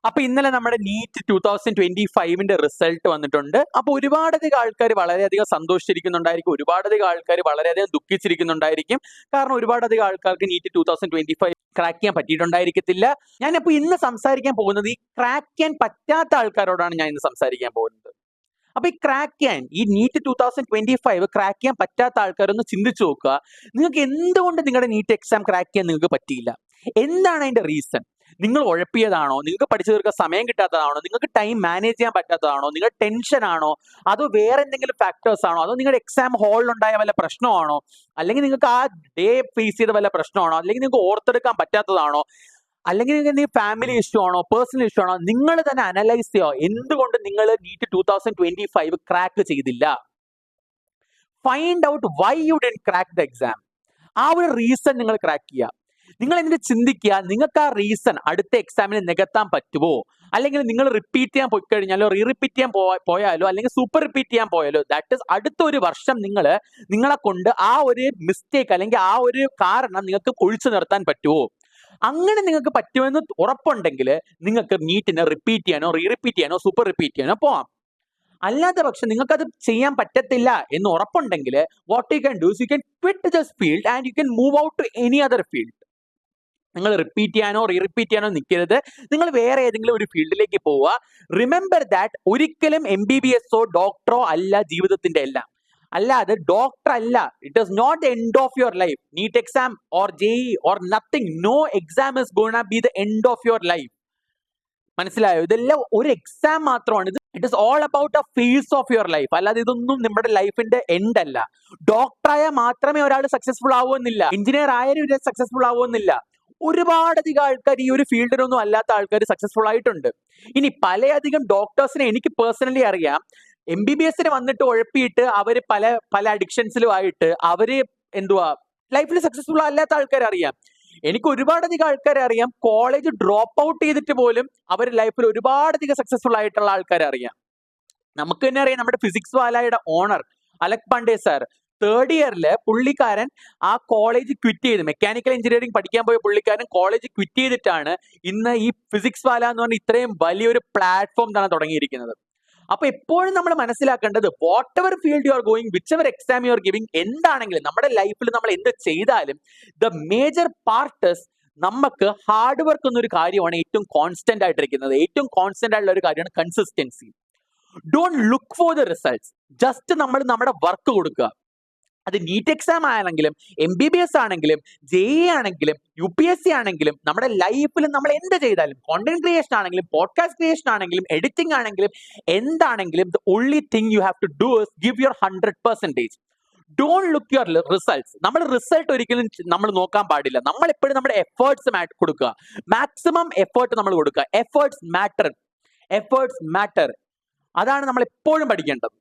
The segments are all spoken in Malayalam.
അപ്പൊ ഇന്നലെ നമ്മുടെ നീറ്റ് 2025 റിസൾട്ട് വന്നിട്ടുണ്ട്. അപ്പൊ ഒരുപാടധികം ആൾക്കാർ വളരെയധികം സന്തോഷിച്ചിരിക്കുന്നുണ്ടായിരിക്കും, ഒരുപാടധികം ആൾക്കാർ വളരെയധികം ദുഃഖിച്ചിരിക്കുന്നുണ്ടായിരിക്കും. കാരണം ഒരുപാടധികം ആൾക്കാർക്ക് നീറ്റ് 2025 ക്രാക്ക് ചെയ്യാൻ പറ്റിയിട്ടുണ്ടായിരിക്കത്തില്ല. ഞാനിപ്പോ ഇന്ന് സംസാരിക്കാൻ പോകുന്നത് ഈ ക്രാക്ക് ചെയ്യാൻ പറ്റാത്ത ആൾക്കാരോടാണ് ഞാൻ ഇന്ന് സംസാരിക്കാൻ പോകുന്നത്. അപ്പൊ ഈ നീറ്റ് 2025 ക്രാക്ക് ചെയ്യാൻ പറ്റാത്ത ആൾക്കാരൊന്ന് ചിന്തിച്ചു നോക്കുക. നിങ്ങൾക്ക് എന്തുകൊണ്ട് നിങ്ങളുടെ നീറ്റ് എക്സാം ക്രാക്ക് ചെയ്യാൻ നിങ്ങൾക്ക് പറ്റിയില്ല? എന്താണ് അതിന്റെ റീസൺ? നിങ്ങൾ ഉഴപ്പിയതാണോ? നിങ്ങൾക്ക് പഠിച്ചു തീർക്കാൻ സമയം കിട്ടാത്തതാണോ? നിങ്ങൾക്ക് ടൈം മാനേജ് ചെയ്യാൻ പറ്റാത്തതാണോ? നിങ്ങൾ ടെൻഷൻ ആണോ? അതോ വേറെ എന്തെങ്കിലും ഫാക്ടേഴ്സ് ആണോ? അതോ നിങ്ങളുടെ എക്സാം ഹാളിൽ ഉണ്ടായ വല്ല പ്രശ്നമാണോ? അല്ലെങ്കിൽ നിങ്ങൾക്ക് ആ ഡേ ഫേസ് ചെയ്ത വല്ല പ്രശ്നമാണോ? അല്ലെങ്കിൽ നിങ്ങൾക്ക് ഓർത്തെടുക്കാൻ പറ്റാത്തതാണോ? അല്ലെങ്കിൽ നിങ്ങൾക്ക് ഫാമിലി ഇഷ്യൂ ആണോ, പേഴ്സണൽ ഇഷ്യൂ ആണോ? നിങ്ങൾ തന്നെ അനലൈസ് ചെയ്യോ എന്തുകൊണ്ട് നിങ്ങൾ നീറ്റ് 2025 ക്രാക്ക് ചെയ്തില്ല. Find out why you didn't crack the exam. ആ ഒരു റീസൺ നിങ്ങൾ ക്രാക്ക് ചെയ്യുക. നിങ്ങൾ എന്നിട്ട് ചിന്തിക്കുക, നിങ്ങൾക്ക് ആ റീസൺ അടുത്ത എക്സാമിന് നികത്താൻ പറ്റുമോ? അല്ലെങ്കിൽ നിങ്ങൾ റിപ്പീറ്റ് ചെയ്യാൻ പോയി കഴിഞ്ഞാലോ, റിപ്പീറ്റ് ചെയ്യാൻ പോയാലോ, അല്ലെങ്കിൽ സൂപ്പർ റിപ്പീറ്റ് ചെയ്യാൻ പോയാലോ, ദാറ്റ് ഇസ് അടുത്ത ഒരു വർഷം നിങ്ങളെ കൊണ്ട് ആ ഒരു മിസ്റ്റേക്ക് അല്ലെങ്കിൽ ആ ഒരു കാരണം നിങ്ങൾക്ക് ഒഴിച്ചു നിർത്താൻ പറ്റുമോ? അങ്ങനെ നിങ്ങൾക്ക് പറ്റുമെന്ന് ഉറപ്പുണ്ടെങ്കിൽ നിങ്ങൾക്ക് നീറ്റിനെ റിപ്പീറ്റ് ചെയ്യാനോ, റിപ്പീറ്റ് ചെയ്യാനോ, സൂപ്പർ റിപ്പീറ്റ് ചെയ്യാനോ പോവാം. അല്ലാത്ത പക്ഷം നിങ്ങൾക്ക് അത് ചെയ്യാൻ പറ്റത്തില്ല എന്ന് ഉറപ്പുണ്ടെങ്കിൽ what you can do you can quit this field and you can move out to any other field. നിങ്ങൾ റിപ്പീറ്റ് ചെയ്യാനോ, റിപ്പീറ്റ് ചെയ്യാനോ നിൽക്കരുത്. നിങ്ങൾ വേറെ ഏതെങ്കിലും ഒരു ഫീൽഡിലേക്ക് പോവുക. റിമെമ്പർ ദാറ്റ് ഒരിക്കലും MBBS ഡോക്ടറോ അല്ല ജീവിതത്തിന്റെ എല്ലാം. അല്ലാതെ ഡോക്ടർ അല്ല. It is not the end of your life. NEET exam or JEE or nothing, no exam is gonna be the end of your life. മനസ്സിലായോ? ഇതെല്ലാം ഒരു എക്സാം മാത്രമാണ്. It is all about a phase of your life. അല്ലാതെ ഇതൊന്നും നമ്മുടെ ലൈഫിന്റെ എൻഡ് അല്ല. ഡോക്ടറായാൽ മാത്രമേ ഒരാൾ സക്സസ്ഫുൾ ആവുമെന്നില്ല, എഞ്ചിനീയർ ആയാലും സക്സസ്ഫുൾ ആവുമെന്നില്ല. ഒരുപാടധികം ആൾക്കാർ ഈ ഒരു ഫീൽഡിലൊന്നും അല്ലാത്ത ആൾക്കാർ സക്സസ്ഫുൾ ആയിട്ടുണ്ട്. ഇനി പലയധികം ഡോക്ടേഴ്സിനെ എനിക്ക് പേഴ്സണലി അറിയാം. MBBS വന്നിട്ട് ഉഴപ്പിയിട്ട് അവര് പല പല അഡിക്ഷൻസിലും ആയിട്ട് അവര് ലൈഫിൽ സക്സസ്ഫുൾ അല്ലാത്ത ആൾക്കാരെ അറിയാം. എനിക്ക് ഒരുപാടധികം ആൾക്കാരെ അറിയാം, കോളേജ് ഡ്രോപ്പ് ഔട്ട് ചെയ്തിട്ട് പോലും അവർ ലൈഫിൽ ഒരുപാടധികം സക്സസ്ഫുൾ ആയിട്ടുള്ള ആൾക്കാരെ അറിയാം. നമുക്ക് തന്നെ അറിയാം, നമ്മുടെ ഫിസിക്സ് വാലയുടെ ഓണർ അലക് പാണ്ഡെ സാർ, തേർഡ് ഇയറിൽ പുള്ളിക്കാരൻ ആ കോളേജ് ക്വിറ്റ് ചെയ്ത്, മെക്കാനിക്കൽ എഞ്ചിനീയറിംഗ് പഠിക്കാൻ പോയ പുള്ളിക്കാരൻ കോളേജ് ക്വിറ്റ് ചെയ്തിട്ടാണ് ഇന്ന് ഈ ഫിസിക്സ് വാല എന്ന് പറഞ്ഞ ഇത്രയും വലിയൊരു പ്ലാറ്റ്ഫോം തന്നെ തുടങ്ങിയിരിക്കുന്നത്. അപ്പൊ എപ്പോഴും നമ്മൾ മനസ്സിലാക്കേണ്ടത്, what ever field U are going, which ever exam you are giving, എന്താണെങ്കിലും നമ്മുടെ ലൈഫിൽ നമ്മൾ എന്ത് ചെയ്താലും ദ മേജർ പാർട്ട് നമുക്ക് ഹാർഡ് വർക്ക് എന്നൊരു കാര്യമാണ് ഏറ്റവും കോൺസ്റ്റന്റ് ആയിട്ടിരിക്കുന്നത്. ഏറ്റവും കോൺസ്റ്റന്റ് ആയിട്ടുള്ള ഒരു കാര്യമാണ് consistency. Don't look for the results. Just നമ്മൾ നമ്മുടെ വർക്ക് കൊടുക്കുക. അത് നീറ്റ് എക്സാം ആണെങ്കിലും MBBS ആണെങ്കിലും JEE ആണെങ്കിലും UPSC ആണെങ്കിലും നമ്മുടെ ലൈഫിൽ നമ്മൾ എന്ത് ചെയ്താലും, കോണ്ടന്റ് ക്രിയേഷൻ ആണെങ്കിലും പോഡ്കാസ്റ്റ് ക്രിയേഷൻ ആണെങ്കിലും എഡിറ്റിംഗ് ആണെങ്കിലും എന്താണെങ്കിലും, the only thing you have to do is give your 100%. Don't look your results. നമ്മൾ റിസൾട്ട് ഒരിക്കലും നമ്മൾ നോക്കാൻ പാടില്ല. നമ്മൾ എപ്പോഴും നമ്മുടെ എഫേർട്സ് കൊടുക്കുക. മാക്സിമം എഫേർട്ട് നമ്മൾ കൊടുക്കുക. Efforts matter. അതാണ് നമ്മൾ എപ്പോഴും പഠിക്കേണ്ടത്.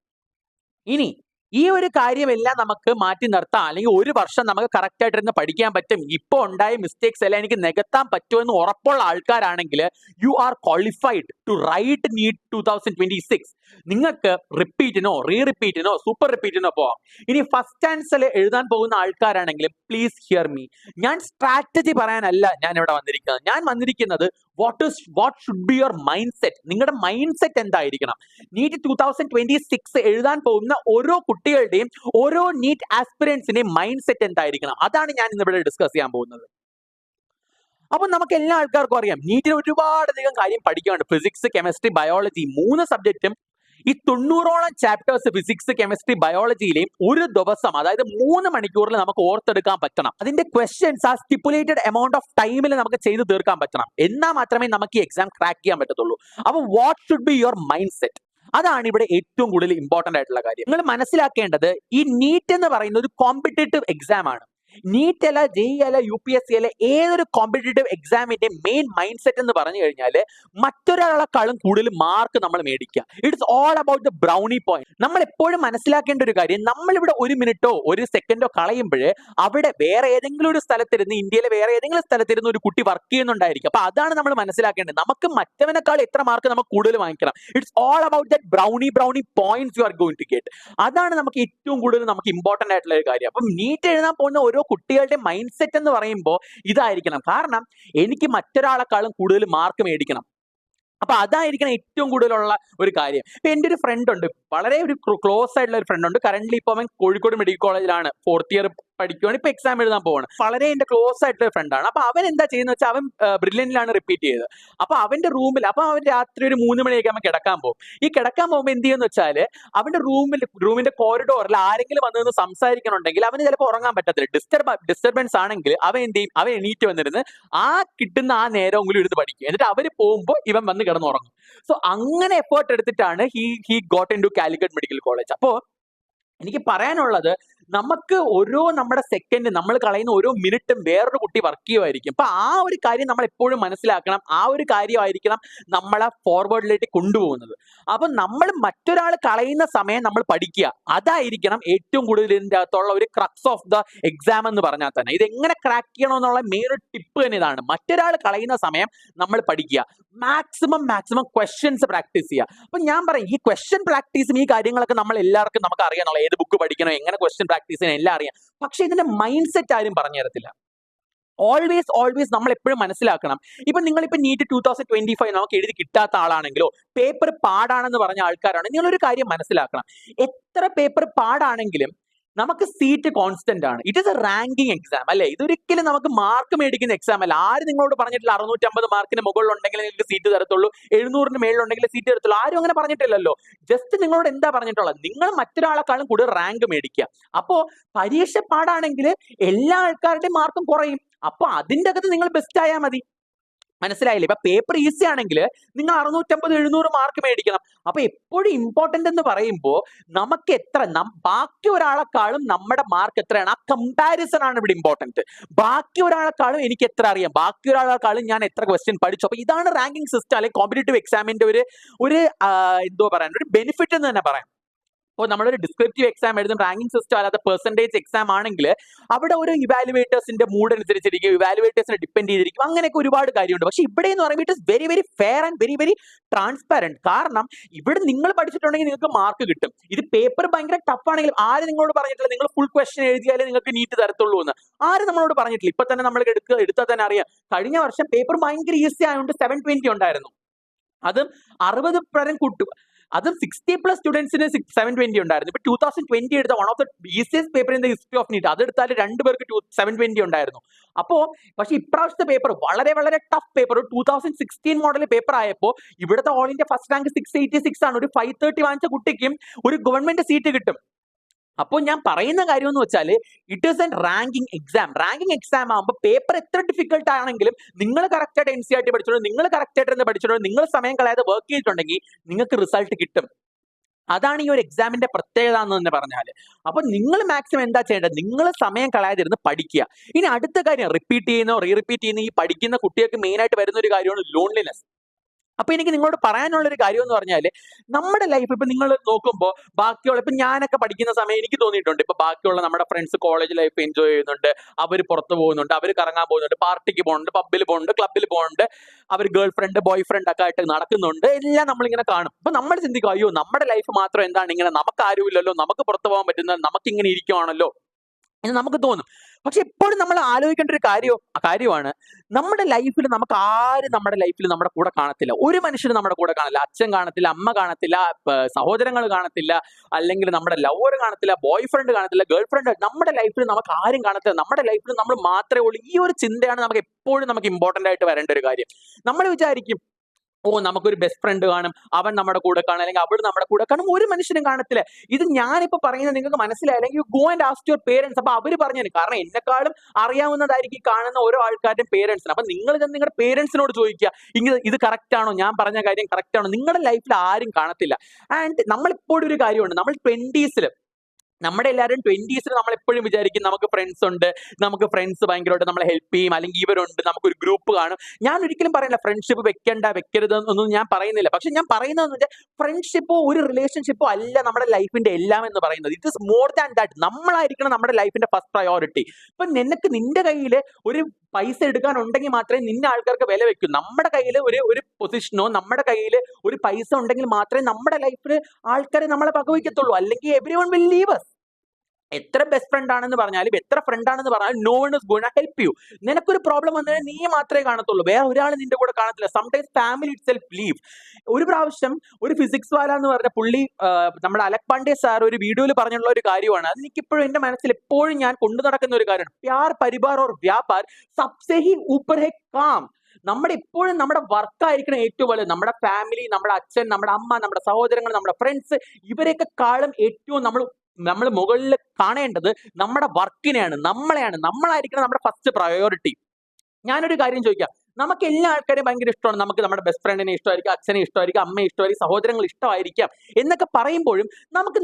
ഇനി ഈ ഒരു കാര്യമെല്ലാം നമുക്ക് മാറ്റി നിർത്താം, അല്ലെങ്കിൽ ഒരു വർഷം നമുക്ക് കറക്റ്റ് ആയിട്ടിരുന്ന് പഠിക്കാൻ പറ്റും. ഇപ്പോൾ ഉണ്ടായ മിസ്റ്റേക്സ് എല്ലാം എനിക്ക് നികത്താൻ പറ്റുമെന്ന് ഉറപ്പുള്ള ആൾക്കാരാണെങ്കിൽ you are qualified to write NEET 2026. നിങ്ങൾക്ക് റിപ്പീറ്റിനോ, റിപ്പീറ്റിനോ, സൂപ്പർ റിപ്പീറ്റിനോ പോവാം. ഇനി ഫസ്റ്റ് ആൻസർ എഴുതാൻ പോകുന്ന ആൾക്കാരാണെങ്കിലും പ്ലീസ് ഹിയർ മീ. ഞാൻ സ്ട്രാറ്റജി പറയാനല്ല ഞാൻ ഇവിടെ വന്നിരിക്കുന്നത്. ഞാൻ വന്നിരിക്കുന്നത് what should be your mind set. നിങ്ങളുടെ മൈൻഡ് സെറ്റ് എന്തായിരിക്കണം? നീറ്റ് 2026 എഴുതാൻ പോകുന്ന ഓരോ കുട്ടികളുടെയും, ഓരോ നീറ്റ് ആസ്പിറൻസിന്റെയും മൈൻഡ് സെറ്റ് എന്തായിരിക്കണം? അതാണ് ഞാൻ ഇന്ന് ഇവിടെ ഡിസ്കസ് ചെയ്യാൻ പോകുന്നത്. അപ്പൊ നമുക്ക് എല്ലാ ആൾക്കാർക്കും അറിയാം, നീറ്റിൽ ഒരുപാടധികം കാര്യം പഠിക്കാനുണ്ട്. ഫിസിക്സ്, കെമിസ്ട്രി, ബയോളജി, 3 സബ്ജക്റ്റും ഈ 90ഓളം ചാപ്റ്റേഴ്സ് ഫിസിക്സ്, കെമിസ്ട്രി, ബയോളജിയിലെയും ഒരു ദിവസം, അതായത് 3 മണിക്കൂറിൽ നമുക്ക് ഓർത്തെടുക്കാൻ പറ്റണം. അതിന്റെ ക്വസ്റ്റ്യൻസ് ആ സ്റ്റിപ്പുലേറ്റഡ് എമൗണ്ട് ഓഫ് ടൈമിൽ നമുക്ക് ചെയ്ത് തീർക്കാൻ പറ്റണം. എന്നാൽ മാത്രമേ നമുക്ക് ഈ എക്സാം ക്രാക്ക് ചെയ്യാൻ പറ്റത്തുള്ളൂ. അപ്പൊ what should be your mind set? അതാണ് ഇവിടെ ഏറ്റവും കൂടുതൽ ഇമ്പോർട്ടന്റ് ആയിട്ടുള്ള കാര്യം. നിങ്ങൾ മനസ്സിലാക്കേണ്ടത്, ഈ നീറ്റ് എന്ന് പറയുന്നത് ഒരു കോമ്പറ്റേറ്റീവ് എക്സാം ആണ്. നീറ്റ് അല്ല, JEE അല്ല, UPSC അല്ല, ഏതൊരു കോമ്പറ്റേറ്റീവ് എക്സാമിന്റെ മെയിൻ മൈൻഡ് സെറ്റ് എന്ന് പറഞ്ഞു കഴിഞ്ഞാൽ മറ്റൊരാളെക്കാളും കൂടുതൽ മാർക്ക് നമ്മൾ മേടിക്കുക. It's all about the brownie point. നമ്മൾ എപ്പോഴും മനസ്സിലാക്കേണ്ട ഒരു കാര്യം, നമ്മളിവിടെ 1 മിനിറ്റോ 1 സെക്കൻഡോ കളയുമ്പോഴേ അവിടെ വേറെ ഏതെങ്കിലും ഒരു സ്ഥലത്തിരുന്ന്, ഇന്ത്യയിലെ വേറെ ഏതെങ്കിലും സ്ഥലത്തിരുന്ന് ഒരു കുട്ടി വർക്ക് ചെയ്യുന്നുണ്ടായിരിക്കും. അപ്പൊ അതാണ് നമ്മൾ മനസ്സിലാക്കേണ്ടത്. നമുക്ക് മറ്റവനേക്കാൾ എത്ര മാർക്ക് നമുക്ക് കൂടുതൽ വാങ്ങിക്കണം. It's all about that brownie points you are going to get. അതാണ് നമുക്ക് ഏറ്റവും കൂടുതൽ നമുക്ക് ഇമ്പോർട്ടന്റ് ആയിട്ടുള്ള ഒരു കാര്യം. അപ്പം നീറ്റ് എഴുതാൻ പോകുന്ന ഓരോ കുട്ടികളുടെ മൈൻഡ് സെറ്റ് എന്ന് പറയുമ്പോൾ ഇതായിരിക്കണം. കാരണം എനിക്ക് മറ്റൊരാളെക്കാളും കൂടുതൽ മാർക്ക് മേടിക്കണം. അപ്പൊ അതായിരിക്കണം ഏറ്റവും കൂടുതലുള്ള ഒരു കാര്യം. ഇപ്പൊ എന്റെ ഒരു ഫ്രണ്ട് ഉണ്ട്, വളരെ ഒരു ക്ലോസ് ആയിട്ടുള്ള ഒരു ഫ്രണ്ട് ഉണ്ട്. കറന്റ് ഇപ്പൊ അവൻ കോഴിക്കോട് മെഡിക്കൽ കോളേജിലാണ്, 4th ഇയർ പഠിക്കുവാണ്, ഇപ്പൊ എക്സാം എഴുതാൻ പോവാണ്. വളരെ എന്റെ ക്ലോസ് ആയിട്ടുള്ള ഫ്രണ്ട് ആണ്. അപ്പൊ അവൻ എന്താ ചെയ്യുന്നത് വെച്ചാൽ അവൻ ബ്രില്യന്റിലാണ് റിപ്പീറ്റ് ചെയ്തത്. അപ്പൊ അവന്റെ റൂമിൽ, അപ്പൊ അവൻ രാത്രി ഒരു 3 മണിയൊക്കെ അവൻ കിടക്കാൻ പോകും. ഈ കിടക്കാൻ പോകുമ്പോൾ എന്ത് ചെയ്യുന്ന വെച്ചാല് അവന്റെ റൂമിന്റെ കോറിഡോറിൽ ആരെങ്കിലും വന്ന് നിന്ന് സംസാരിക്കണുണ്ടെങ്കിൽ അവന് ചിലപ്പോൾ ഉറങ്ങാൻ പറ്റത്തില്ല. ഡിസ്റ്റർബൻസ് ആണെങ്കിൽ അവൻ എന്ത് ചെയ്യും, അവൻ എണീറ്റ് വന്നിരുന്ന് കിട്ടുന്ന ആ നേരമെങ്കിലും ഇരുന്ന് പഠിക്കും. എന്നിട്ട് അവര് പോകുമ്പോൾ ഇവൻ വന്ന് കിടന്നുറങ്ങും. സോ അങ്ങനെ എഫേർട്ട് എടുത്തിട്ടാണ് he got into Calicut medical college. അപ്പോ എനിക്ക് പറയാനുള്ളത്, നമുക്ക് നമ്മുടെ സെക്കൻഡ് നമ്മൾ കളയുന്ന ഓരോ മിനിറ്റും വേറൊരു കുട്ടി വർക്ക് ചെയ്യുമായിരിക്കും. അപ്പൊ ആ ഒരു കാര്യം നമ്മൾ എപ്പോഴും മനസ്സിലാക്കണം. ആ ഒരു കാര്യമായിരിക്കണം നമ്മളെ ഫോർവേഡിലേക്ക് കൊണ്ടുപോകുന്നത്. അപ്പൊ നമ്മൾ മറ്റൊരാൾ കളയുന്ന സമയം നമ്മൾ പഠിക്കുക, അതായിരിക്കണം ഏറ്റവും കൂടുതൽ ഇതിന്റെ അകത്തുള്ള ഒരു ക്രക്സ് ഓഫ് ദ എക്സാം എന്ന് പറഞ്ഞാൽ തന്നെ. ഇത് എങ്ങനെ ക്രാക്ക് ചെയ്യണമെന്നുള്ള മെയിൻ ടിപ്പ് തന്നെ ഇതാണ്. മറ്റൊരാൾ കളയുന്ന സമയം നമ്മൾ പഠിക്കുക, മാക്സിമം ക്വസ്റ്റ്യൻസ് പ്രാക്ടീസ് ചെയ്യുക. അപ്പൊ ഞാൻ പറയും, ഈ ക്വസ്റ്റ്യൻ പ്രാക്ടീസും ഈ കാര്യങ്ങളൊക്കെ നമുക്ക് അറിയാനുള്ള, ഏത് ബുക്ക് പഠിക്കണം, എങ്ങനെ ക്വസ്റ്റ്യൻ പ്രാക്ടീസ് ചെയ്യണം എല്ലാം അറിയാം. പക്ഷെ ഇതിന്റെ മൈൻഡ് സെറ്റ് ആരും പറഞ്ഞു തരത്തില്ല. ഓൾവേസ് നമ്മൾ എപ്പോഴും മനസ്സിലാക്കണം. ഇപ്പൊ നിങ്ങളിപ്പോ നീറ്റ് 2025 നമുക്ക് എഴുതി കിട്ടാത്ത ആളാണെങ്കിലോ, പേപ്പർ പാടാണെന്ന് പറഞ്ഞ ആൾക്കാരാണ്, നിങ്ങളൊരു കാര്യം മനസ്സിലാക്കണം. എത്ര പേപ്പർ പാടാണെങ്കിലും നമുക്ക് സീറ്റ് കോൺസ്റ്റന്റ് ആണ്. It is A ranking exam അല്ലെ. ഇതൊരിക്കലും നമുക്ക് മാർക്ക് മേടിക്കുന്ന എക്സാം അല്ല. ആര് നിങ്ങളോട് പറഞ്ഞിട്ടില്ല 650 മാർക്കിന് മുകളിലുണ്ടെങ്കിൽ നിങ്ങൾക്ക് സീറ്റ് തരത്തുള്ളൂ, 700-ന് മേളിലുണ്ടെങ്കിൽ സീറ്റ് തരത്തുള്ളൂ? ആരും അങ്ങനെ പറഞ്ഞിട്ടില്ലല്ലോ. ജസ്റ്റ് നിങ്ങളോട് എന്താ പറഞ്ഞിട്ടുള്ളത്, നിങ്ങൾ മറ്റൊരാളെക്കാളും കൂടുതൽ റാങ്ക് മേടിക്കുക. അപ്പോ പരീക്ഷ പാടാണെങ്കിൽ എല്ലാ ആൾക്കാരുടെയും മാർക്കും കുറയും. അപ്പൊ അതിന്റെ അകത്ത് നിങ്ങൾ ബെസ്റ്റ് ആയാൽ മതി. മനസ്സിലായില്ലേ? ഇപ്പൊ പേപ്പർ ഈസി ആണെങ്കിൽ നിങ്ങൾ 650-700 മാർക്ക് മേടിക്കണം. അപ്പൊ എപ്പോഴും ഇമ്പോർട്ടന്റ് എന്ന് പറയുമ്പോൾ നമുക്ക് ബാക്കി ഒരാളെക്കാളും നമ്മുടെ മാർക്ക് എത്രയാണ്, ആ കമ്പാരിസൺ ആണ് ഇവിടെ ഇമ്പോർട്ടന്റ്. ബാക്കി ഒരാളെക്കാളും എനിക്ക് എത്ര അറിയാം, ബാക്കി ഒരാളെക്കാളും ഞാൻ എത്ര ക്വസ്റ്റ്യൻ പഠിച്ചു. അപ്പൊ ഇതാണ് റാങ്കിങ് സിസ്റ്റം അല്ലെങ്കിൽ കോമ്പറ്റേറ്റീവ് എക്സാമിന്റെ ഒരു എന്തോ പറയാൻ, ഒരു ബെനിഫിറ്റ് എന്ന് തന്നെ പറയാം. അപ്പോൾ നമ്മളൊരു ഡിസ്ക്രിപ്റ്റീവ് എക്സാം എഴുതും, റാങ്കിങ് സിസ്റ്റം അല്ലാത്ത പെർസെന്റേജ് എക്സാം ആണെങ്കിൽ അവിടെ ഒരു ഇവാലുവേറ്റേഴ്സിന്റെ മൂഡ് അനുസരിച്ചിരിക്കും, ഇവാലുവേറ്റേഴ്സിനെ ഡിപ്പെൻഡ് ചെയ്തിരിക്കും, അങ്ങനെയൊക്കെ ഒരുപാട് കാര്യമുണ്ട്. പക്ഷെ ഇവിടെ എന്ന് പറയുമ്പോൾ it is very fair and very transparent. കാരണം ഇവിടെ നിങ്ങൾ പഠിച്ചിട്ടുണ്ടെങ്കിൽ നിങ്ങൾക്ക് മാർക്ക് കിട്ടും. ഇത് പേപ്പർ ഭയങ്കര ടഫ് ആണെങ്കിൽ ആര് നിങ്ങളോട് പറഞ്ഞിട്ടില്ല നിങ്ങൾ ഫുൾ ക്വസ്റ്റ്യൻ എഴുതിയാലേ നിങ്ങൾക്ക് നീറ്റ് തരത്തുള്ളൂ എന്ന്? ആരും നമ്മളോട് പറഞ്ഞിട്ടില്ല. ഇപ്പൊ തന്നെ നമ്മൾ എടുത്താൽ തന്നെ അറിയാം, കഴിഞ്ഞ വർഷം പേപ്പർ ഭയങ്കര ഈസി ആയതുകൊണ്ട് 720 ഉണ്ടായിരുന്നു. അതും 60 പരം കൂട്ടും, അതും 60+ സ്റ്റുഡൻസിന് 720 ഉണ്ടായിരുന്നു. ഇപ്പൊ 2020 എടുത്ത one of the easiest paper in the history of NEET, അത് എടുത്താൽ 2 പേർക്ക് 720 ഉണ്ടായിരുന്നു. അപ്പോ പക്ഷെ ഇപ്രാവശ്യത്തെ പേപ്പർ വളരെ ടഫ് പേപ്പർ, 2016 മോഡൽ പേപ്പർ ആയപ്പോൾ ഇവിടുത്തെ ഓൾ ഇന്ത്യ ഫസ്റ്റ് റാങ്ക് 686 ആണ്. ഒരു 530 വാങ്ങിച്ച കുട്ടിക്കും ഒരു ഗവൺമെന്റ് സീറ്റ് കിട്ടും. അപ്പോൾ ഞാൻ പറയുന്ന കാര്യം എന്ന് വെച്ചാൽ it is N ranking exam. Ranking exam ആകുമ്പോൾ പേപ്പർ എത്ര ഡിഫിക്കൽട്ട് ആണെങ്കിലും നിങ്ങൾ കറക്റ്റ് ആയിട്ട് NCERT പഠിച്ചോളൂ, നിങ്ങൾ കറക്റ്റ് ആയിട്ട് പഠിച്ചോളൂ, നിങ്ങൾ സമയം കളയാതെ വർക്ക് ചെയ്തിട്ടുണ്ടെങ്കിൽ നിങ്ങൾക്ക് റിസൾട്ട് കിട്ടും. അതാണ് ഈ ഒരു എക്സാമിന്റെ പ്രത്യേകത എന്ന് തന്നെ പറഞ്ഞാൽ. അപ്പൊ നിങ്ങൾ മാക്സിമം എന്താ ചെയ്യേണ്ടത്, നിങ്ങൾ സമയം കളയാതിരുന്ന് പഠിക്കുക. ഇനി അടുത്ത കാര്യം, റിപ്പീറ്റ് ചെയ്യുന്ന റിപ്പീറ്റ് ചെയ്യുന്ന ഈ പഠിക്കുന്ന കുട്ടികൾക്ക് മെയിൻ ആയിട്ട് വരുന്ന ഒരു കാര്യമാണ് ലോൺലിനെസ്. അപ്പൊ എനിക്ക് നിങ്ങളോട് പറയാനുള്ള ഒരു കാര്യം എന്ന് പറഞ്ഞാല്, നമ്മുടെ ലൈഫ് ഇപ്പൊ നിങ്ങൾ നോക്കുമ്പോൾ ബാക്കിയുള്ള, ഇപ്പൊ ഞാനൊക്കെ പഠിക്കുന്ന സമയം എനിക്ക് തോന്നിയിട്ടുണ്ട്, ഇപ്പൊ ബാക്കിയുള്ള നമ്മുടെ ഫ്രണ്ട്സ് കോളേജ് ലൈഫ് എൻജോയ് ചെയ്യുന്നുണ്ട്, അവർ പുറത്ത് പോകുന്നുണ്ട്, അവർ കറങ്ങാൻ പോകുന്നുണ്ട്, പാർട്ടിക്ക് പോകുന്നുണ്ട്, പബ്ബിൽ പോകുന്നുണ്ട്, ക്ലബ്ബിൽ പോകുന്നുണ്ട്, അവർ ഗേൾ ഫ്രണ്ട് ബോയ് ഫ്രണ്ട് ഒക്കെ ആയിട്ട് നടക്കുന്നുണ്ട്, എല്ലാം നമ്മളിങ്ങനെ കാണും. അപ്പൊ നമ്മൾ ചിന്തിക്കും, അയ്യോ നമ്മുടെ ലൈഫ് മാത്രം എന്താണ് ഇങ്ങനെ, നമുക്ക് ആരുമില്ലല്ലോ, നമുക്ക് പുറത്ത് പോകാൻ പറ്റുന്ന, നമുക്ക് ഇങ്ങനെ ഇരിക്കുവാണല്ലോ എന്ന് നമുക്ക് തോന്നും. പക്ഷെ എപ്പോഴും നമ്മൾ ആലോചിക്കേണ്ട ഒരു കാര്യമാണ്, നമ്മുടെ ലൈഫിൽ നമുക്ക് ആരും നമ്മുടെ ലൈഫിൽ നമ്മുടെ കൂടെ കാണത്തില്ല. ഒരു മനുഷ്യന് നമ്മുടെ കൂടെ കാണില്ല. അച്ഛൻ കാണത്തില്ല, അമ്മ കാണത്തില്ല, സഹോദരങ്ങൾ കാണത്തില്ല, അല്ലെങ്കിൽ നമ്മുടെ ലവർ കാണത്തില്ല, ബോയ് ഫ്രണ്ട് കാണത്തില്ല, ഗേൾ ഫ്രണ്ട്. നമ്മുടെ ലൈഫിൽ നമുക്ക് ആരും കാണത്തില്ല. നമ്മുടെ ലൈഫിൽ നമ്മൾ മാത്രമേ ഉള്ളൂ. ഈ ഒരു ചിന്തയാണ് നമുക്ക് എപ്പോഴും ഇമ്പോർട്ടന്റ് ആയിട്ട് വരേണ്ട ഒരു കാര്യം. നമ്മൾ വിചാരിക്കും, നമുക്കൊരു ബെസ്റ്റ് ഫ്രണ്ട് കാണും, അവൻ നമ്മുടെ കൂടെ കാണും, അല്ലെങ്കിൽ അവൾ നമ്മുടെ കൂടെ കാണും. ഒരു മനുഷ്യനും കാണത്തില്ല. ഇത് ഞാനിപ്പോ പറയുന്നത് നിങ്ങൾക്ക് മനസ്സിലായി, അല്ലെങ്കിൽ go and ask your parents. അപ്പൊ അവര് പറഞ്ഞു, കാരണം എന്നെക്കാളും അറിയാവുന്നതായിരിക്കും കാണുന്ന ഓരോ ആൾക്കാരുടെയും പേരൻസിന്. അപ്പൊ നിങ്ങൾ ഇത് നിങ്ങളുടെ പേരൻസിനോട് ചോദിക്കുക, ഇത് കറക്റ്റ് ആണോ, ഞാൻ പറഞ്ഞ കാര്യം കറക്റ്റ് ആണോ? നിങ്ങളുടെ ലൈഫിൽ ആരും കാണത്തില്ല. ആൻഡ് നമ്മളിപ്പോഴും ഒരു കാര്യമുണ്ട്, നമ്മൾ 20s നമ്മുടെ എല്ലാവരും 20s നമ്മൾ എപ്പോഴും വിചാരിക്കും നമുക്ക് ഫ്രണ്ട്സ് ഉണ്ട്, നമുക്ക് ഫ്രണ്ട്സ് ഭയങ്കരമായിട്ട് നമ്മളെ ഹെൽപ്പ് ചെയ്യും, അല്ലെങ്കിൽ ഇവരുണ്ട്, നമുക്കൊരു ഗ്രൂപ്പ് കാണും. ഞാൻ ഒരിക്കലും പറയില്ല ഫ്രണ്ട്ഷിപ്പ് വെക്കരുത് എന്നൊന്നും ഞാൻ പറയുന്നില്ല. പക്ഷെ ഞാൻ പറയുന്നതെന്ന് വെച്ചാൽ ഫ്രണ്ട്ഷിപ്പോ ഒരു റിലേഷൻഷിപ്പോ അല്ല നമ്മുടെ ലൈഫിന്റെ എല്ലാം എന്ന് പറയുന്നത്. It is more than that. നമ്മളായിരിക്കണം നമ്മുടെ ലൈഫിന്റെ ഫസ്റ്റ് പ്രയോറിറ്റി. ഇപ്പൊ നിന്റെ കയ്യിൽ ഒരു പൈസ എടുക്കാനുണ്ടെങ്കിൽ മാത്രമേ നിന്നെ ആൾക്കാർക്ക് വില വെക്കൂ. നമ്മുടെ കയ്യിൽ ഒരു പൊസിഷനോ നമ്മുടെ കയ്യിൽ ഒരു പൈസ ഉണ്ടെങ്കിൽ മാത്രമേ നമ്മുടെ ലൈഫിൽ ആൾക്കാരെ നമ്മളെ പകവയ്ക്കത്തുള്ളൂ. അല്ലെങ്കിൽ എവരിവൺ വിൽ ലീവ് us. എത്ര ബെസ്റ്റ് ഫ്രണ്ട് ആണെന്ന് പറഞ്ഞാലും എത്ര ഫ്രണ്ട് ആണെന്ന് പറഞ്ഞാലും no one is going to help you. നിനക്കൊരു പ്രോബ്ലം വന്നാൽ നീ മാത്രമേ കാണത്തുള്ളൂ, വേറെ ഒരാൾ നിന്റെ കൂടെ കാണത്തില്ല. Sometimes family itself leave. ഒരു പ്രാവശ്യം ഒരു ഫിസിക്സ് വാല എന്ന് പറഞ്ഞ പുള്ളി നമ്മുടെ അലക് പാണ്ഡെ സാർ ഒരു വീഡിയോയിൽ പറഞ്ഞുള്ള ഒരു കാര്യമാണ്. അത് എനിക്കിപ്പോഴും എന്റെ മനസ്സിൽ എപ്പോഴും ഞാൻ കൊണ്ടു നടക്കുന്ന ഒരു കാര്യമാണ്. പ്യാർ പരിവാർ ഓർ വ്യാപാർ സബ്സെ ഹി ഊപ്പർ ഹെ കാം. നമ്മുടെ എപ്പോഴും നമ്മുടെ വർക്ക് ആയിരിക്കണം ഏറ്റവും വലുത്. നമ്മുടെ ഫാമിലി, നമ്മുടെ അച്ഛൻ, നമ്മുടെ അമ്മ, നമ്മുടെ സഹോദരങ്ങൾ, നമ്മുടെ ഫ്രണ്ട്സ്, ഇവരെയൊക്കെ കാളും ഏറ്റവും നമ്മൾ മുകളിൽ കാണേണ്ടത് നമ്മുടെ വർക്കിനെയാണ്, നമ്മളെയാണ്. നമ്മളായിരിക്കണം നമ്മുടെ ഫസ്റ്റ് പ്രയോറിറ്റി. ഞാനൊരു കാര്യം ചോദിക്കാം, നമുക്ക് എല്ലാ ആൾക്കാരെയും ഭയങ്കര ഇഷ്ടമാണ്. നമുക്ക് നമ്മുടെ ബെസ്റ്റ് ഫ്രണ്ടിനെ ഇഷ്ടമായിരിക്കും, അച്ഛനെ ഇഷ്ടമായിരിക്കും, അമ്മയെ ഇഷ്ടമായിരിക്കും, സഹോദരങ്ങൾ ഇഷ്ടമായിരിക്കാം എന്നൊക്കെ പറയുമ്പോഴും നമുക്ക്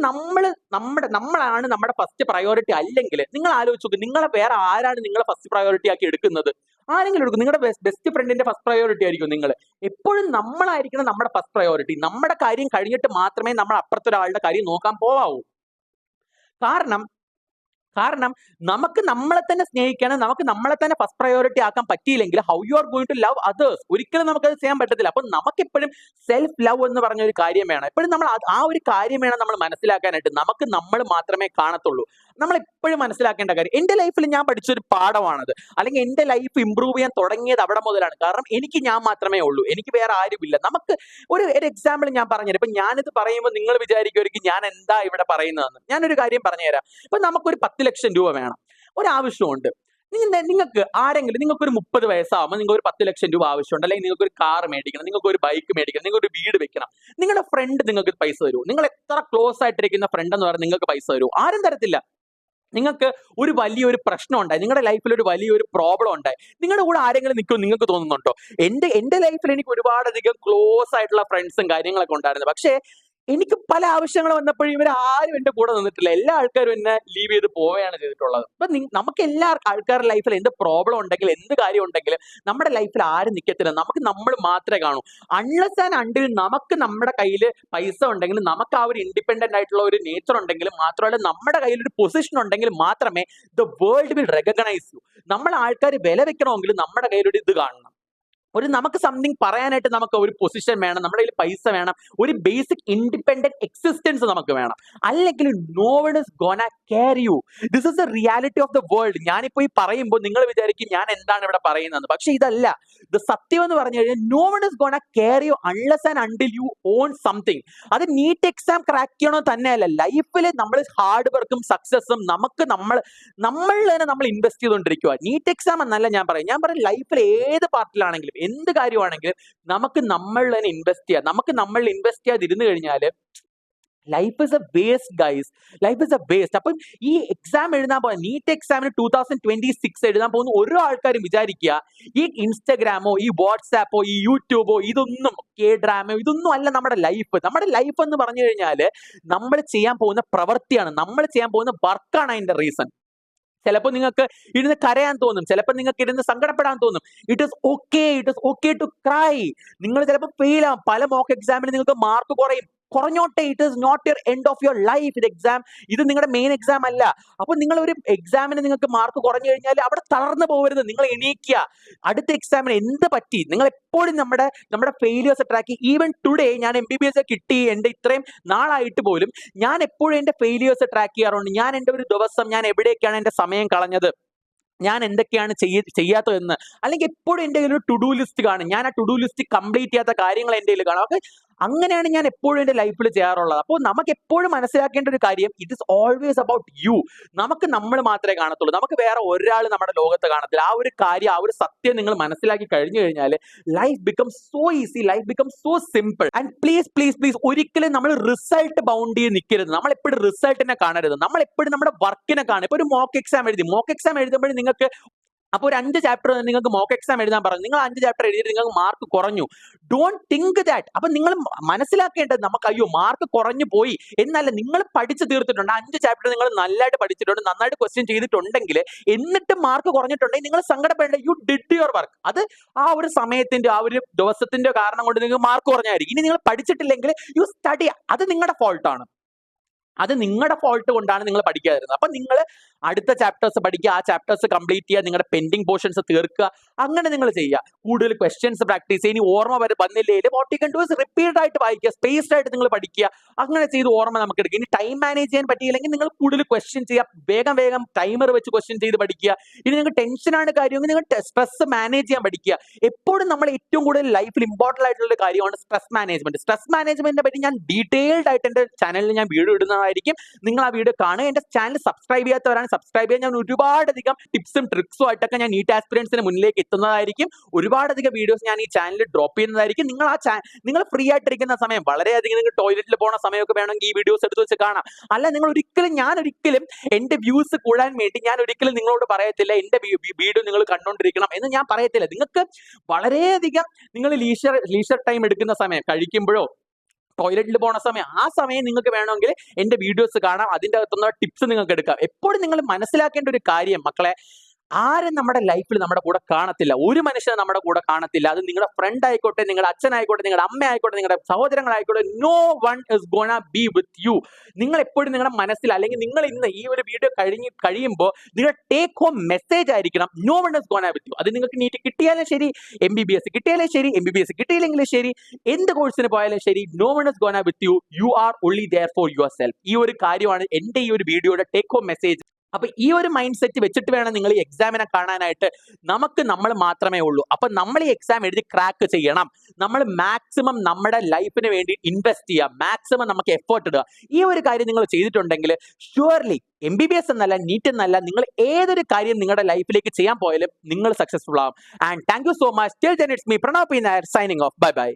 നമ്മളാണ് നമ്മുടെ ഫസ്റ്റ് പ്രയോറിറ്റി അല്ലെങ്കിൽ നിങ്ങൾ ആലോചിച്ച് നോക്ക്, നിങ്ങളെ വേറെ ആരാണ് നിങ്ങളെ ഫസ്റ്റ് പ്രയോറിറ്റി ആക്കി എടുക്കുന്നത്? ആരെങ്കിലും എടുക്കും? നിങ്ങളുടെ ബെസ്റ്റ് ഫ്രണ്ടിന്റെ ഫസ്റ്റ് പ്രയോറിറ്റി ആയിരിക്കും നിങ്ങൾ. എപ്പോഴും നമ്മളായിരിക്കണം നമ്മുടെ ഫസ്റ്റ് പ്രയോറിറ്റി. നമ്മുടെ കാര്യം കഴിഞ്ഞിട്ട് മാത്രമേ നമ്മൾ അപ്പുറത്തൊരാളുടെ കാര്യം നോക്കാൻ പോവാവൂ. കാരണം നമുക്ക് നമ്മളെ തന്നെ സ്നേഹിക്കാനും നമുക്ക് നമ്മളെ തന്നെ ഫസ്റ്റ് പ്രയോറിറ്റി ആക്കാൻ പറ്റിയില്ലെങ്കിൽ how you are going to love others? ഒരിക്കലും നമുക്കത് ചെയ്യാൻ പറ്റത്തില്ല. അപ്പൊ നമുക്കെപ്പോഴും സെൽഫ് ലവ് എന്ന് പറഞ്ഞ ഒരു കാര്യം വേണം. എപ്പോഴും നമ്മൾ ആ ഒരു കാര്യം വേണം നമ്മൾ മനസ്സിലാക്കാനായിട്ട്. നമുക്ക് നമ്മൾ മാത്രമേ കാണത്തുള്ളൂ. നമ്മൾ എപ്പോഴും മനസ്സിലാക്കേണ്ട കാര്യം, എന്റെ ലൈഫിൽ ഞാൻ പഠിച്ചൊരു പാഠമാണത്, അല്ലെങ്കിൽ എന്റെ ലൈഫ് ഇമ്പ്രൂവ് ചെയ്യാൻ തുടങ്ങിയത് അവിടെ മുതലാണ്. കാരണം എനിക്ക് ഞാൻ മാത്രമേ ഉള്ളൂ, എനിക്ക് വേറെ ആരുമില്ല. നമുക്ക് ഒരു എക്സാമ്പിൾ ഞാൻ പറഞ്ഞുതരാം. ഇപ്പൊ ഞാനിത് പറയുമ്പോൾ നിങ്ങൾ വിചാരിക്കുമായിരിക്കും ഞാൻ എന്താ ഇവിടെ പറയുന്നതെന്ന്. ഞാനൊരു കാര്യം പറഞ്ഞുതരാം. ഇപ്പൊ നമുക്കൊരു 10 ലക്ഷം രൂപ വേണം, ഒരാവശ്യമുണ്ട്. നിങ്ങൾക്ക് ആരെങ്കിലും, നിങ്ങൾക്ക് ഒരു 30 വയസ്സാകുമ്പോൾ നിങ്ങൾക്ക് ഒരു 10 ലക്ഷം രൂപ ആവശ്യമുണ്ട്, അല്ലെങ്കിൽ നിങ്ങൾക്ക് ഒരു കാർ മേടിക്കണം, നിങ്ങൾക്ക് ഒരു ബൈക്ക് മേടിക്കണം, നിങ്ങൾക്ക് ഒരു വീട് വെക്കണം. നിങ്ങളുടെ ഫ്രണ്ട് നിങ്ങൾക്ക് പൈസ തരൂ? നിങ്ങൾ എത്ര ക്ലോസ് ആയിട്ടിരിക്കുന്ന ഫ്രണ്ട് എന്ന് പറഞ്ഞാൽ നിങ്ങൾക്ക് പൈസ തരൂ? ആരും തരത്തില്ല. നിങ്ങൾക്ക് ഒരു വലിയൊരു പ്രശ്നം ഉണ്ടായി, നിങ്ങളുടെ ലൈഫിൽ ഒരു വലിയൊരു പ്രോബ്ലം ഉണ്ടായി, നിങ്ങളുടെ കൂടെ ആരെങ്കിലും നിൽക്കും നിങ്ങൾക്ക് തോന്നുന്നുണ്ടോ? എന്റെ ലൈഫിൽ എനിക്ക് ഒരുപാടധികം ക്ലോസ് ആയിട്ടുള്ള ഫ്രണ്ട്സും കാര്യങ്ങളൊക്കെ ഉണ്ടായിരുന്നു. പക്ഷേ എനിക്ക് പല ആവശ്യങ്ങൾ വന്നപ്പോഴും ഇവർ ആരും എന്റെ കൂടെ നിന്നിട്ടില്ല. എല്ലാ ആൾക്കാരും എന്നെ ലീവ് ചെയ്ത് പോവുകയാണ് ചെയ്തിട്ടുള്ളത്. അപ്പൊ നമുക്ക് എല്ലാ ആൾക്കാരുടെ ലൈഫിൽ എന്ത് പ്രോബ്ലം ഉണ്ടെങ്കിലും എന്ത് കാര്യം ഉണ്ടെങ്കിലും നമ്മുടെ ലൈഫിൽ ആരും നിൽക്കത്തില്ല. നമുക്ക് നമ്മൾ മാത്രമേ കാണൂ. അൺലെസ് ആൻഡ് അണ്ടിൽ നമുക്ക് നമ്മുടെ കയ്യിൽ പൈസ ഉണ്ടെങ്കിലും നമുക്ക് ആ ഒരു ഇൻഡിപെൻഡന്റ് ആയിട്ടുള്ള ഒരു നേച്ചർ ഉണ്ടെങ്കിലും മാത്രമല്ല നമ്മുടെ കയ്യിൽ ഒരു പൊസിഷൻ ഉണ്ടെങ്കിൽ മാത്രമേ the world will recognise you. നമ്മൾ ആൾക്കാർ വില വെക്കണമെങ്കിൽ നമ്മുടെ കയ്യിലൊരു ഇത് കാണണം. നമുക്ക് സംതിങ് പറയാനായിട്ട് നമുക്ക് ഒരു പൊസിഷൻ വേണം, നമ്മുടെ കയ്യിൽ പൈസ വേണം, ഒരു ബേസിക് ഇൻഡിപെൻഡന്റ് എക്സിസ്റ്റൻസ് നമുക്ക് വേണം. അല്ലെങ്കിൽ no one is gonna care you. This is the reality of the world. ഞാനിപ്പോ ഈ പറയുമ്പോൾ നിങ്ങൾ വിചാരിക്കും ഞാൻ എന്താണ് ഇവിടെ പറയുന്നത്, പക്ഷെ ഇതല്ല. ഇത് സത്യം എന്ന് പറഞ്ഞു കഴിഞ്ഞാൽ no one is gonna care you unless and until you own something. അത് നീറ്റ് എക്സാം ക്രാക്ക് ചെയ്യണോ തന്നെയല്ല, ലൈഫിൽ നമ്മൾ ഹാർഡ് വർക്കും സക്സസും നമ്മളിൽ തന്നെ നമ്മൾ ഇൻവെസ്റ്റ് ചെയ്തുകൊണ്ടിരിക്കുക. നീറ്റ് എക്സാം എന്നല്ല ഞാൻ പറയും ലൈഫിൽ ഏത് പാർട്ടിലാണെങ്കിലും എന്ത് കാര്യമാണെങ്കിലും നമുക്ക് നമ്മൾ തന്നെ ഇൻവെസ്റ്റ് ചെയ്യാം. നമുക്ക് നമ്മൾ ഇൻവെസ്റ്റ് ചെയ്യാതിരുന്നു കഴിഞ്ഞാൽ life is A waste guys. Life is A waste. അപ്പം ഈ എക്സാം എഴുതാൻ പോകുന്ന നീറ്റ് എക്സാമിന് 2026 എഴുതാൻ പോകുന്ന ഓരോ ആൾക്കാരും വിചാരിക്കുക ഈ ഇൻസ്റ്റഗ്രാമോ ഈ വാട്സാപ്പോ ഈ യൂട്യൂബോ ഇതൊന്നും ഡ്രാമയോ ഇതൊന്നും അല്ല നമ്മുടെ ലൈഫ്. നമ്മുടെ ലൈഫ് എന്ന് പറഞ്ഞു കഴിഞ്ഞാൽ നമ്മൾ ചെയ്യാൻ പോകുന്ന പ്രവൃത്തിയാണ്, നമ്മൾ ചെയ്യാൻ പോകുന്ന വർക്കാണ് അതിന്റെ റീസൺ. ചിലപ്പോൾ നിങ്ങൾക്ക് ഇരുന്ന് കരയാൻ തോന്നും, ചിലപ്പോൾ നിങ്ങൾക്ക് ഇരുന്ന് സങ്കടപ്പെടാൻ തോന്നും. It is okay to cry. നിങ്ങൾ ചിലപ്പോൾ ഫെയിൽ ആവും, പല മോക്ക് എക്സാമിന് നിങ്ങൾക്ക് മാർക്ക് കുറഞ്ഞോട്ടെ. It is not your end of your life. ഇത് നിങ്ങളുടെ മെയിൻ എക്സാം അല്ല. അപ്പൊ നിങ്ങൾ ഒരു എക്സാമിന് നിങ്ങൾക്ക് മാർക്ക് കുറഞ്ഞു കഴിഞ്ഞാൽ അവിടെ തളർന്നു പോകരുത്, നിങ്ങൾ എണീക്കുക. അടുത്ത എക്സാമിന് എന്ത് പറ്റി? നിങ്ങൾ എപ്പോഴും നമ്മുടെ ഫെയിലിയേഴ്സ് ട്രാക്ക്. ഈവൻ ടുഡേ ഞാൻ MBBS കിട്ടി, എന്റെ ഇത്രയും നാളായിട്ട് പോലും ഞാൻ എപ്പോഴും എന്റെ ഫെയിലിയേഴ്സ് ട്രാക്ക് ചെയ്യാറുണ്ട്. ഞാൻ എന്റെ ഒരു ദിവസം ഞാൻ എവിടേക്കാണ് എന്റെ സമയം കളഞ്ഞത്, ഞാൻ എന്തൊക്കെയാണ് ചെയ്യാത്തതെന്ന്, അല്ലെങ്കിൽ എപ്പോഴും എൻ്റെ കയ്യിൽ ഒരു ടു ഡു ലിസ്റ്റ് കാണും. ഞാൻ ആ ടു ഡു ലിസ്റ്റ് കംപ്ലീറ്റ് ചെയ്യാത്ത കാര്യങ്ങൾ എൻ്റെ കയ്യിൽ കാണും. അങ്ങനെയാണ് ഞാൻ എപ്പോഴും എൻ്റെ ലൈഫിൽ ചെയ്യാറുള്ളത്. അപ്പോൾ നമുക്ക് എപ്പോഴും മനസ്സിലാക്കേണ്ട ഒരു കാര്യം, it is always about you. നമുക്ക് നമ്മൾ മാത്രമേ കാണത്തുള്ളൂ, നമുക്ക് വേറെ ഒരാൾ നമ്മുടെ ലോകത്ത് കാണത്തില്ല. ആ ഒരു കാര്യം, ആ ഒരു സത്യം നിങ്ങൾ മനസ്സിലാക്കി കഴിഞ്ഞു കഴിഞ്ഞാൽ life become so easy, life become so simple. And please ഒരിക്കലും നമ്മൾ റിസൾട്ട് ബൗണ്ട് ചെയ്ത് നിൽക്കരുത്. നമ്മൾ എപ്പോഴും റിസൾട്ടിനെ കാണരുത്, നമ്മൾ എപ്പോഴും നമ്മുടെ വർക്കിനെ കാണും. ഇപ്പൊ ഒരു മോക്ക് എക്സാം എഴുതുമ്പോൾ നിങ്ങൾക്ക് അപ്പോൾ ഒരു 5 ചാപ്റ്റർ നിങ്ങൾക്ക് മോക്ക് എക്സാം എഴുതാൻ പറഞ്ഞു, നിങ്ങൾ 5 ചാപ്റ്റർ എഴുതിയിട്ട് നിങ്ങൾക്ക് മാർക്ക് കുറഞ്ഞു. Don't think that. അപ്പൊ നിങ്ങൾ മനസ്സിലാക്കേണ്ടത് നമുക്ക് അയ്യോ മാർക്ക് കുറഞ്ഞു പോയി എന്നല്ല, നിങ്ങൾ പഠിച്ചു തീർത്തിട്ടുണ്ട്. 5 ചാപ്റ്റർ നിങ്ങൾ നല്ലതായിട്ട് പഠിച്ചിട്ടുണ്ട്, നന്നായിട്ട് ക്വസ്റ്റ്യൻ ചെയ്തിട്ടുണ്ടെങ്കിൽ എന്നിട്ട് മാർക്ക് കുറഞ്ഞിട്ടുണ്ടെങ്കിൽ നിങ്ങൾ സങ്കടപ്പെടേണ്ട. You did your work. അത് ആ ഒരു സമയത്തിന്റെ ആ ഒരു ദിവസത്തിന്റെ കാരണം കൊണ്ട് നിങ്ങൾക്ക് മാർക്ക് കുറഞ്ഞായിരിക്കും. ഇനി നിങ്ങൾ പഠിച്ചിട്ടില്ലെങ്കിൽ യു സ്റ്റഡി, അത് നിങ്ങളുടെ ഫോൾട്ടാണ്. അത് നിങ്ങളുടെ ഫോൾട്ട് കൊണ്ടാണ് നിങ്ങൾ പഠിക്കാതിരുന്നത്. അപ്പൊ നിങ്ങൾ അടുത്ത ചാപ്റ്റേഴ്സ് പഠിക്കുക, ആ ചാപ്റ്റേഴ്സ് കംപ്ലീറ്റ് ചെയ്യുക, നിങ്ങളുടെ പെൻഡിങ് പോർഷൻസ് തീർക്കുക, അങ്ങനെ നിങ്ങൾ ചെയ്യുക. കൂടുതൽ ക്വസ്റ്റ്യൻസ് പ്രാക്ടീസ് ചെയ്യുക. ഇനി ഓർമ്മ വന്നില്ലെങ്കിൽ what you can do is repeat ആയിട്ട് വായിക്കുക, സ്പേസ്ഡ് ആയിട്ട് നിങ്ങൾ പഠിക്കുക. അങ്ങനെ ചെയ്ത് ഓർമ്മ നമുക്ക് എടുക്കുക. ഇനി ടൈം മാനേജ് ചെയ്യാൻ പറ്റിയില്ലെങ്കിൽ നിങ്ങൾ കൂടുതൽ ക്വസ്റ്റ്യൻ ചെയ്യുക, വേഗം വേഗം ടൈമർ വെച്ച് ക്വസ്റ്റ്യൻ ചെയ്ത് പഠിക്കുക. ഇനി നിങ്ങൾക്ക് ടെൻഷനാണ് കാര്യമെങ്കിൽ നിങ്ങൾ സ്ട്രെസ് മാനേജ് ചെയ്യാൻ പഠിക്കുക. എപ്പോഴും നമ്മൾ ഏറ്റവും കൂടുതൽ ലൈഫിൽ ഇമ്പോർട്ടന്റ് ആയിട്ടുള്ള കാര്യമാണ് സ്ട്രെസ് മാനേജ്മെന്റ്. സ്ട്രെസ് മാനേജ്മെന്റിനെ പറ്റി ഞാൻ ഡീറ്റെയിൽഡ് ആയിട്ട് എന്റെ ചാനലിൽ ഞാൻ വീഡിയോ ഇടുന്നതായിരിക്കും. നിങ്ങൾ ആ വീഡിയോ കാണുക. എന്റെ ചാനൽ സബ്സ്ക്രൈബ് ചെയ്യാത്തവരാണ് സബ്സ്ക്രൈബ് ചെയ്യാൻ. ഞാൻ ഒരുപാടധികം ടിപ്സും ട്രിക്സും ആയിട്ടൊക്കെ ഞാൻ നീറ്റ് ആസ്പിരൻസിന് മുന്നിലേക്ക് എത്തുന്നതായിരിക്കും. ഒരുപാടധികം വീഡിയോസ് ഞാൻ ഈ ചാനലിൽ ഡ്രോപ്പ് ചെയ്യുന്നതായിരിക്കും. നിങ്ങൾ ഫ്രീ ആയിട്ടിരിക്കുന്ന സമയം, വളരെയധികം നിങ്ങൾ ടോയ്ലറ്റിൽ പോകുന്ന സമയമൊക്കെ വേണമെങ്കിൽ ഈ വീഡിയോസ് എടുത്ത് വെച്ച് കാണാം. അല്ല, നിങ്ങൾ ഞാൻ ഒരിക്കലും എന്റെ വ്യൂസ് കൂടാൻ വേണ്ടി ഞാൻ ഒരിക്കലും നിങ്ങളോട് പറയത്തില്ല എന്റെ വീഡിയോ നിങ്ങൾ കണ്ടുകൊണ്ടിരിക്കണം എന്ന് ഞാൻ പറയത്തില്ല. നിങ്ങൾക്ക് വളരെയധികം നിങ്ങൾ ലീഷർ ടൈം എടുക്കുന്ന സമയം, കഴിക്കുമ്പോഴോ ടോയ്ലറ്റിൽ പോണ സമയം, ആ സമയം നിങ്ങൾക്ക് വേണമെങ്കിൽ എന്റെ വീഡിയോസ് കാണാം. അതിന്റെ അകത്തുനിന്ന് ടിപ്സ് നിങ്ങൾക്ക് എടുക്കാം. എപ്പോഴും നിങ്ങൾ മനസ്സിലാക്കേണ്ട ഒരു കാര്യം മക്കളെ, ആരും നമ്മുടെ ലൈഫിൽ നമ്മുടെ കൂടെ കാണത്തില്ല. ഒരു മനുഷ്യൻ നമ്മുടെ കൂടെ കാണത്തില്ല. അത് നിങ്ങളുടെ ഫ്രണ്ട് ആയിക്കോട്ടെ, നിങ്ങളുടെ അച്ഛനായിക്കോട്ടെ, നിങ്ങളുടെ അമ്മ ആയിക്കോട്ടെ, നിങ്ങളുടെ സഹോദരങ്ങളായിക്കോട്ടെ, no one is gonna be with you. നിങ്ങൾ എപ്പോഴും നിങ്ങളുടെ മനസ്സിൽ, അല്ലെങ്കിൽ നിങ്ങൾ ഇന്ന് ഈ ഒരു വീഡിയോ കഴിയുമ്പോൾ നിങ്ങളുടെ ടേക്ക് ഹോം മെസ്സേജ് ആയിരിക്കണം, no one is gonna with you. അത് നിങ്ങൾക്ക് നീറ്റ് കിട്ടിയാലും ശരി, MBBS കിട്ടിയാലും ശരി, MBBS കിട്ടിയില്ലെങ്കിലും ശരി, എന്ത് കോഴ്സിന് പോയാലും ശരി, no one is gonna with you. You are only there for yourself. ഈ ഒരു കാര്യമാണ് എന്റെ ഈ ഒരു വീഡിയോയുടെ ടേക്ക് ഹോം മെസ്സേജ്. അപ്പൊ ഈ ഒരു മൈൻഡ് സെറ്റ് വെച്ചിട്ട് വേണം നിങ്ങൾ ഈ എക്സാമിനെ കാണാനായിട്ട്. നമ്മൾ മാത്രമേ ഉള്ളൂ. അപ്പൊ നമ്മൾ ഈ എക്സാം എഴുതി ക്രാക്ക് ചെയ്യണം. നമ്മൾ മാക്സിമം നമ്മുടെ ലൈഫിന് വേണ്ടി ഇൻവെസ്റ്റ് ചെയ്യുക, മാക്സിമം നമുക്ക് എഫേർട്ട് ഇടുക. ഈ ഒരു കാര്യം നിങ്ങൾ ചെയ്തിട്ടുണ്ടെങ്കിൽ ഷുവർലി MBBS എന്നല്ല, നീറ്റ് എന്നല്ല, നിങ്ങൾ ഏതൊരു കാര്യം നിങ്ങളുടെ ലൈഫിലേക്ക് ചെയ്യാൻ പോയാലും നിങ്ങൾ സക്സസ്ഫുൾ ആവും. And thank you so much. Till then it's me Pranav P Nair signing off. Bye bye.